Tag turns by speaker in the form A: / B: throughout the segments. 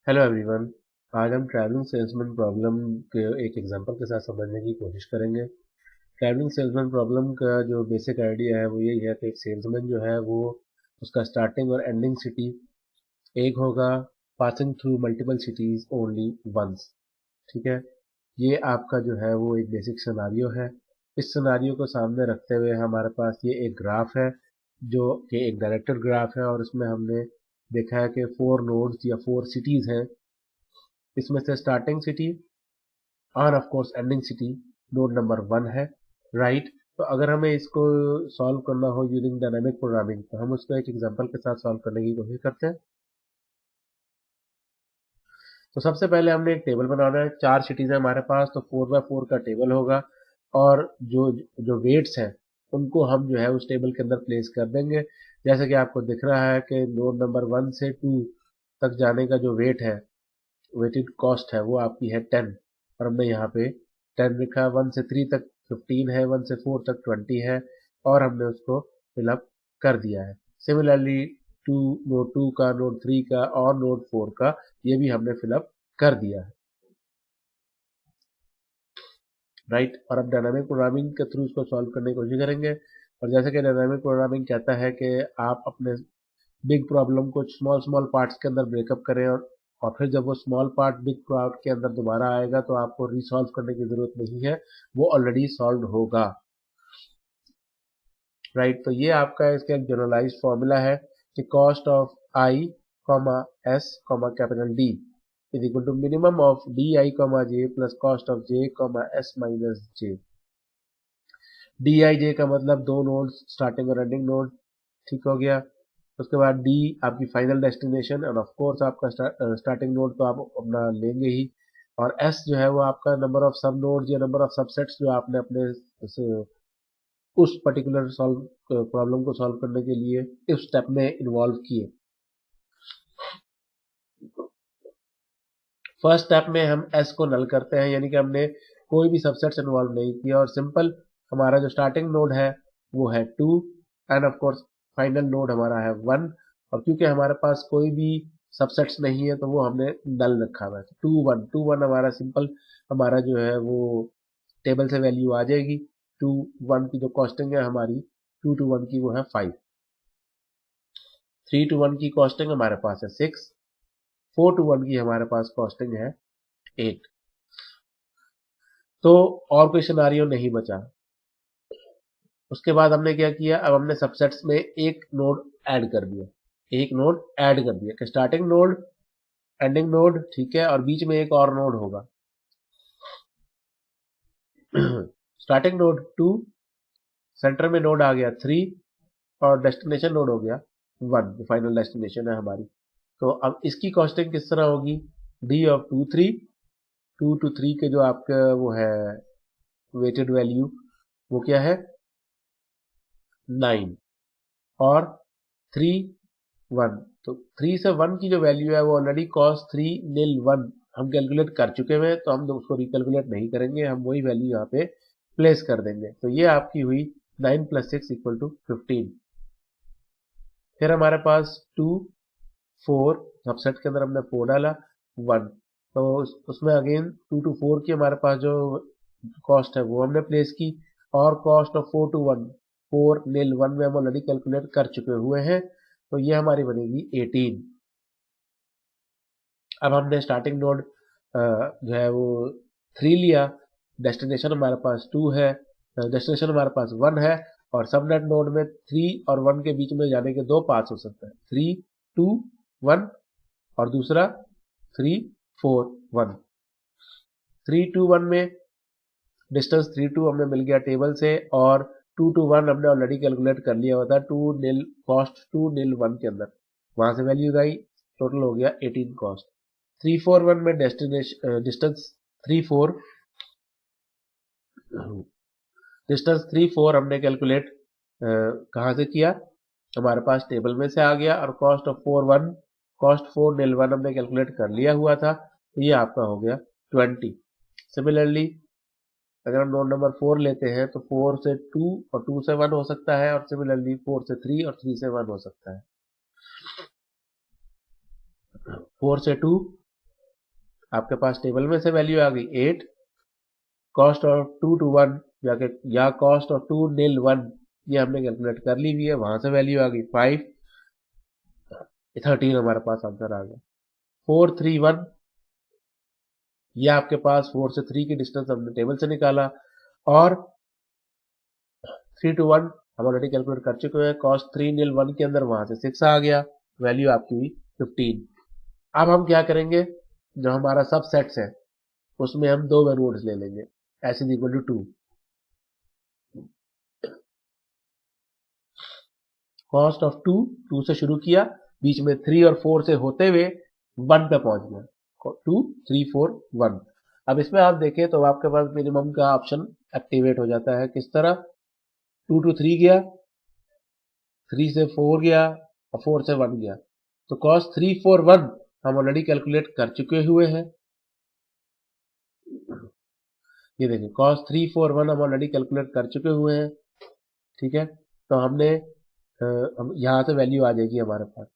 A: Hello everyone. आज हम travelling salesman problem के एक एग्जांपल के साथ समझने की कोशिश करेंगे। ट्रैवलिंग सेल्समैन प्रॉब्लम का जो बेसिक आइडिया है वो यही है कि एक सेल्समैन जो है वो उसका स्टार्टिंग और एंडिंग सिटी एक होगा, passing through multiple cities only once. ठीक है, ये आपका जो है वो एक बेसिक सिनारियो है। इस सिनारियो को सामने रखते हुए हमारे पास ये एक ग्राफ है जो कि एक डायरेक्टेड ग्राफ है, और इसमें हमने देखा है कि 4 नोड्स या 4 सिटीज हैं। इसमें से स्टार्टिंग सिटी और of course ending city node number 1 है, राइट। तो अगर हमें इसको सॉल्व करना हो यूजिंग डायनामिक प्रोग्रामिंग तो हम उसको एक एग्जांपल के साथ सॉल्व करने की कोशिश करते हैं। तो सबसे पहले हमने एक टेबल बनाना है। 4 सिटीज है हमारे पास, तो 4x4 का टेबल होगा, और जो जो वेट्स हैं उनको हम जो है उस टेबल के अंदर प्लेस कर देंगे। जैसे कि आपको दिख रहा है कि नोड नंबर 1 से 2 तक जाने का जो वेट है, वेटेड कॉस्ट है, वो आपकी है 10, और हमने यहाँ पे 10 लिखा। 1 से 3 तक 15 है, 1 से 4 तक 20 है, और हमने उसको फिलअप कर दिया है। सिमिलरली नोड 2 का, नोड 3 का और नोड 4 का ये भी हमने फिलअप कर दिया है, राइट। और अब डायनामिक प्रोग्रामिंग के थ्रू इसको सॉल्व करने की कोशिश करेंगे। और जैसे कि डायनामिक प्रोग्रामिंग कहता है कि आप अपने बिग प्रॉब्लम को स्मॉल स्मॉल पार्ट्स के अंदर ब्रेकअप करें, और फिर जब वो स्मॉल पार्ट बिग पार्ट के अंदर दोबारा आएगा तो आपको रिसॉल्व करने की जरूरत नहीं है, वो ऑलरेडी सॉल्व होगा, राइट। तो ये आपका इसका एक जनरलाइज्ड फॉर्मूला है कि cost of I comma S comma capital D is equal to minimum of D I comma J plus cost of J comma S minus J. D I J का मतलब दो नोड, स्टार्टिंग और ending node, ठीक हो गया। उसके बाद D आपकी फाइनल डेस्टिनेशन, और ऑफ कोर्स आपका स्टार्टिंग नोड तो आप अपना लेंगे ही। और एस जो है वो आपका नंबर ऑफ सब नोड्स या नंबर ऑफ सबसेट्स जो आपने अपने उस पर्टिकुलर सॉल्व प्रॉब्लम को सॉल्व करने के लिए इस स्टेप में इन्वॉल्व किए। फर्स्ट स्टेप में हम एस को नल करते हैं, यानी कि हमने कोई भी सबसेट्स इन्वॉल्व नहीं किया, और सिंपल हमारा जो स्टार्टिंग नोड है वो है 2, end of course final node हमारा है 1। और क्योंकि हमारे पास कोई भी सबसेट्स नहीं है तो वो हमने नल रखा हुआ है। 2 1 हमारा सिंपल, हमारा जो है वो टेबल से वैल्यू आ जाएगी। 2 1 की जो कॉस्टिंग है हमारी 2 to 1 की वो है 5, 3 to 1 की कॉस्टिंग हमारे पास है 6, 4 to 1 की हमारे पास कॉस्टिंग है 8। तो और कोई सिनारियो नहीं बचा। उसके बाद हमने क्या किया, अब हमने सबसेट्स में एक नोड ऐड कर दिया, एक नोड ऐड कर दिया कि स्टार्टिंग नोड, एंडिंग नोड, ठीक है, और बीच में एक और नोड होगा। स्टार्टिंग नोड 2, सेंटर में नोड आ गया 3, और डेस्टिनेशन नोड हो गया 1, जो फाइनल डेस्टिनेशन है हमारी। तो अब इसकी कॉस्टिंग किस तरह होगी, डी ऑफ 2 3 के जो आपका वो है वेटेड वैल्यू, वो क्या है 9, और 3 1। तो 3 से 1 की जो वैल्यू है वो ऑलरेडी कॉस 3 nil 1 हम कैलकुलेट कर चुके हैं, तो हम उसको रिकैलकुलेट नहीं करेंगे, हम वही वैल्यू यहाँ पे प्लेस कर देंगे। तो ये आपकी हुई 9 + 6 = 15। फिर हमारे पास 2 4, सबसेट के अंदर हमने 4 डाला 1, तो उसमें अगेन 2 to 4 की हमारे पास जो कॉस्ट है वो हमने प्लेस की, और कॉस्ट ऑफ 4 to 1 4 nil 1 में हम ऑलरेडी कैलकुलेट कर चुके हुए हैं, तो ये हमारी बनेगी 18। अब हमने स्टार्टिंग नोड जो है वो 3 लिया, डेस्टिनेशन हमारे पास 2 है, डेस्टिनेशन हमारे पास 1 है, और सबनेट नोड में 3 और 1 के बीच में जाने के दो पाथ्स हो सकते हैं, 3 2 1, और दूसरा 3 4 1। 3 to 1 में डिस्टेंस 3 2 हमें मिल गया टेबल से, और 2 to 1 हमने ऑलरेडी कैलकुलेट कर लिया हुआ था 2 nil कॉस्ट 2 nil 1 के अंदर, वहां से वैल्यूज आई, टोटल हो गया 18 कॉस्ट। 3 4 1 में डेस्टिनेशन डिस्टेंस 3 4 डिस्टेंस 3 4 हमने कैलकुलेट कहाँ से किया, हमारे पास टेबल में से आ गया, और कॉस्ट ऑफ 4 nil 1 हमने कैलकुलेट कर लिया हुआ था, तो ये आपका हो गया 20। सिमिलरली अगर हम नोड नंबर 4 लेते हैं तो 4 से 2 और 2 से 1 हो सकता है, और सिमिलरली 4 से 3 और 3 से 1 हो सकता है। 4 से 2 आपके पास टेबल में से वैल्यू आ गई 8, कॉस्ट ऑफ 2 to 1 जाके या कॉस्ट ऑफ 2 nil 1 ये हमने कैलकुलेट कर ली हुई है, वहां से वैल्यू आ गई 5, 13 हमारे पास आंसर आ गया। 4 3 1 ये आपके पास 4 से 3 की डिस्टेंस हमने टेबल से निकाला, और 3 to 1 हम ऑलरेडी कैलकुलेट कर चुके हैं, कॉस्ट 3 nil 1 के अंदर वहां से 6 आ गया, वैल्यू आपकी हुई 15। अब हम क्या करेंगे, जो हमारा सब सेट्स है उसमें हम दो नोड्स ले लेंगे, s is equal to 2, cost of 2 से शुरू किया, बीच में 3 और 4 से होते हुए 1 पे पहुंच गया, 2 3 4 1। अब इसमें आप देखें तो आपके पास मिनिमम का ऑप्शन एक्टिवेट हो जाता है, किस तरह, 2 to 3 गया, 3 से 4 गया और 4 से 1 गया, तो कॉस्ट 3 4 1 हम ऑलरेडी कैलकुलेट कर चुके हुए हैं। ये देखिए कॉस्ट 3 4 1 हम ऑलरेडी कैलकुलेट कर चुके हुए हैं, ठीक है। तो हमने हम यहाँ से वैल्यू आ जाएगी हमारे पास।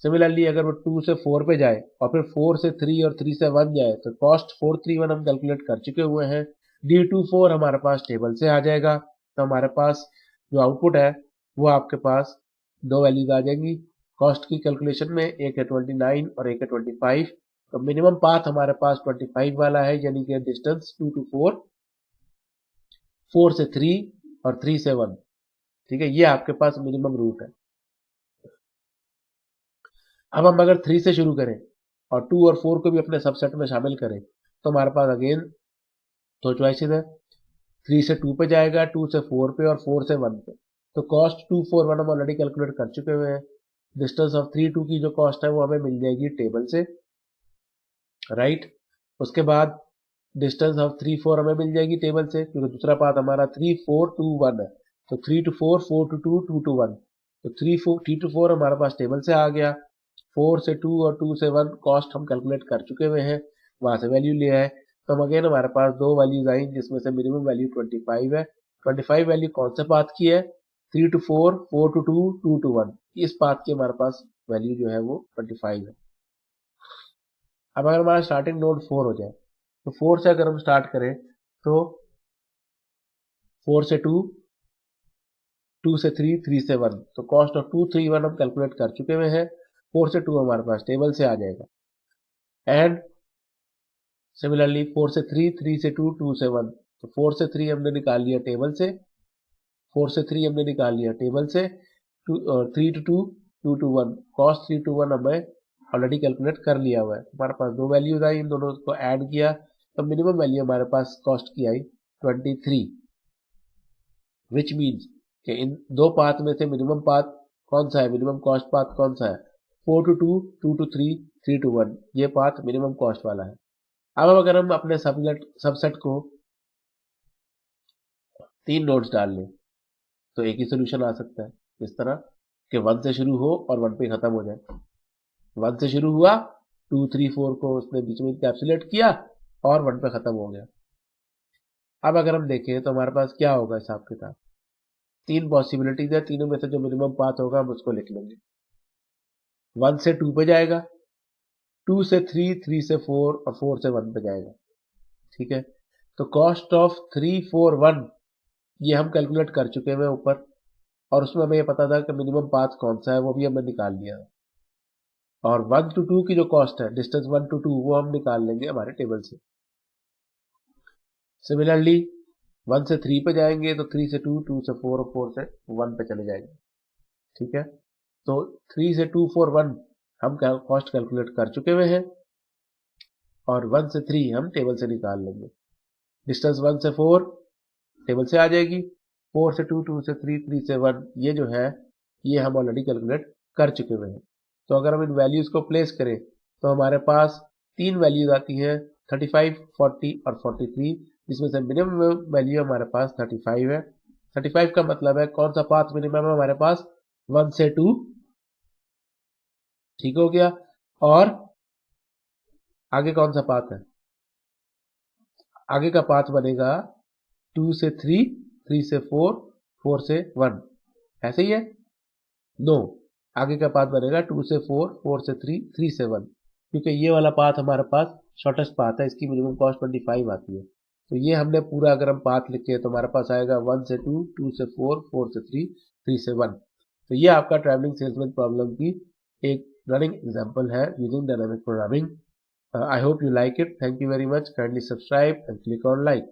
A: सिमिलरली अगर वो 2 से 4 पे जाए और फिर 4 से 3 और 3 से 1 जाए, तो कॉस्ट 4 3 1 हम कैलकुलेट कर चुके हुए हैं। D24 हमारे पास टेबल से आ जाएगा, तो हमारे पास जो आउटपुट है वो आपके पास दो वैल्यूज आ जाएंगी कॉस्ट की कैलकुलेशन में, एक है 29 और एक है 25। तो मिनिमम पाथ हमारे पास 25 वाला है, यानी कि डिस्टेंस 2 to 4, 4 से 3 और 3 से 1, ठीक है, ये आपके पास मिनिमम रूट है। अब हम अगर 3 से शुरू करें और 2 और 4 को भी अपने सबसेट में शामिल करें, तो हमारे पास अगेन दो चॉइसेस है, 3 से 2 पे जाएगा, 2 से 4 पे और 4 से 1 पे। तो कॉस्ट 2 4 1 हम ऑलरेडी कैलकुलेट कर चुके हुए हैं। डिस्टेंस ऑफ 3 2 की जो कॉस्ट है वो हमें मिल जाएगी टेबल से, राइट। उसके बाद डिस्टेंस ऑफ 3 4 हमें मिल जाएगी टेबल से, क्योंकि दूसरा पाथ हमारा 3 4 2 1 है, तो 3 to 4 4 to 2 2 to 1, तो 3 to 4 हमारे पास टेबल से आ गया। 4 से 2 और 2 से 1 कॉस्ट हम कैलकुलेट कर चुके हुए हैं, वहां से वैल्यू लिया है। तो हम अगेन हमारे पास दो वैल्यूज आई, जिसमें से मिनिमम वैल्यू 25 है। 25 वैल्यू कौन से पाथ की है, 3 to 4 4 to 2 2 to 1, इस पाथ की हमारे पास वैल्यू जो है वो 25 है। अब अगर हमारा स्टार्टिंग नोड 4 हो जाए, तो 4 से अगर हम स्टार्ट करें तो 4 से 2, 2 से 3, 3 से 1, तो कॉस्ट ऑफ 2 3 1 हम कैलकुलेट कर चुके हुए हैं। 4 से 2 हमारे पास टेबल से आ जाएगा, एंड सिमिलरली 4 से 3, 3 से 2, 2 से 1, तो 4 से 3 हमने निकाल लिया टेबल से, 4 से 3 हमने निकाल लिया टेबल से, 3 to 2 2 to 1, कॉस्ट 3 to 1 हमें ऑलरेडी कैलकुलेट कर लिया हुआ है। हमारे पास दो वैल्यूज आई, इन दोनों को ऐड किया तो मिनिमम वैल्यू हमारे पास कॉस्ट की आई 23, विच मीन्स कि इन दो पाथ में से मिनिमम पाथ कौन सा है, मिनिमम कॉस्ट पाथ कौन सा है, 4 to 2 2 to 3 3 to 1, ये पाथ मिनिमम कॉस्ट वाला है। अब अगर हम अपने सबसेट को 3 नोड्स डाल लें, तो एक ही सोल्यूशन आ सकता है, इस तरह कि 1 से शुरू हो और 1 पे खत्म हो जाए। 1 से शुरू हुआ, 2 3 4 को उसने बीच में कैप्सुलेट किया और 1 पे खत्म हो गया। अब अगर हम देखें तो हमारे पास क्या होगा हिसाब किताब, तीन पॉसिबिलिटीज है, तीनों में से जो मिनिमम पाथ होगा हम उसको लिख लेंगे। 1 से 2 पे जाएगा, 2 से 3, 3 से 4 और 4 से 1 पे जाएगा, ठीक है। तो कॉस्ट ऑफ 3 4 1 ये हम कैलकुलेट कर चुके हैं ऊपर, और उसमें हमें ये पता था कि मिनिमम पाथ कौन सा है, वो भी हमने निकाल लिया। और 1 to 2 की जो कॉस्ट है, डिस्टेंस 1 to 2, वो हम निकाल लेंगे हमारे टेबल से। सिमिलरली 1 से 3 पे जाएंगे तो 3 से 2, 2 से 4 और 4 से 1 पे चले जाएंगे, ठीक है। तो 3 से 2 4 1 हम कॉस्ट कैलकुलेट कर चुके हुए हैं, और 1 से 3 हम टेबल से निकाल लेंगे। डिस्टेंस 1 से 4 टेबल से आ जाएगी, 4 से 2, 2 से 3, 3 से 1, ये जो है ये हम ऑलरेडी कैलकुलेट कर चुके हुए हैं। तो अगर हम इन वैल्यूज को प्लेस करें तो हमारे पास तीन वैल्यूज आती हैं, 35 40 और 43, जिसमें से मिनिमम वैल्यू हमारे पास 35 है। 35 का मतलब है कौन सा पाथ मिनिमम है हमारे पास, 1 से 2, ठीक हो गया। और आगे कौन सा पाथ है, आगे का पाथ बनेगा 2 से 3, 3 से 4, 4 से 1, ऐसे ही है। नो, आगे का पाथ बनेगा 2 से 4, 4 से 3, 3 से 1, क्योंकि ये वाला पाथ हमारे पास शॉर्टेस्ट पाथ है, इसकी मिनिमम कॉस्ट 25 आती है। तो ये हमने पूरा अगर हम पाथ लिखे तो हमारे पास आएगा 1 से 2, 2 से 4, 4 से 3, 3 से 1। तो ये आपका ट्रैवलिंग सेल्समैन प्रॉब्लम की एक रनिंग एग्जांपल है using dynamic programming. I hope you like it. Thank you very much. Kindly subscribe and click on like.